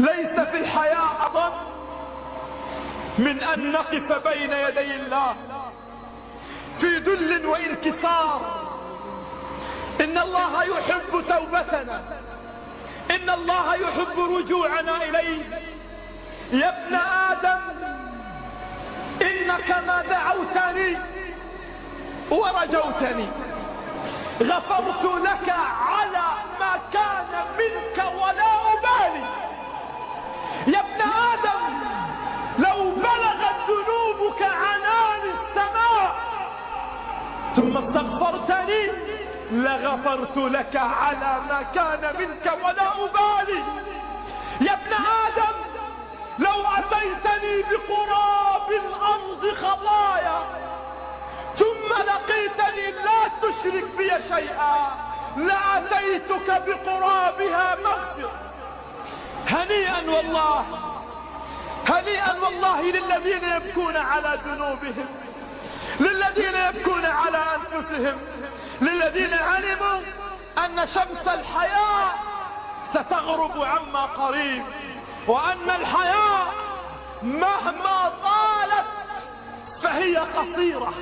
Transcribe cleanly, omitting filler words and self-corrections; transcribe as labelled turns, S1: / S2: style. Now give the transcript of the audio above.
S1: ليس في الحياة أعظم من أن نقف بين يدي الله في ذل وانكسار. إن الله يحب توبتنا، إن الله يحب رجوعنا إليه. يا ابن آدم إنك ما دعوتني ورجوتني غفرت لك على ما كان منك ولا أبالي. يا ابن آدم لو بلغت ذنوبك عنان السماء ثم استغفرتني لغفرت لك على ما كان منك ولا أبالي. يا ابن آدم لو أتيتني بقراب الأرض خطايا ثم لقيتني لا تشرك بي شيئا لأتيتك بقرابها مغفرة. هنيئا والله، هنيئا والله للذين يبكون على ذنوبهم، للذين يبكون على أنفسهم، للذين علموا أن شمس الحياة ستغرب عما قريب، وأن الحياة مهما طالت فهي قصيرة.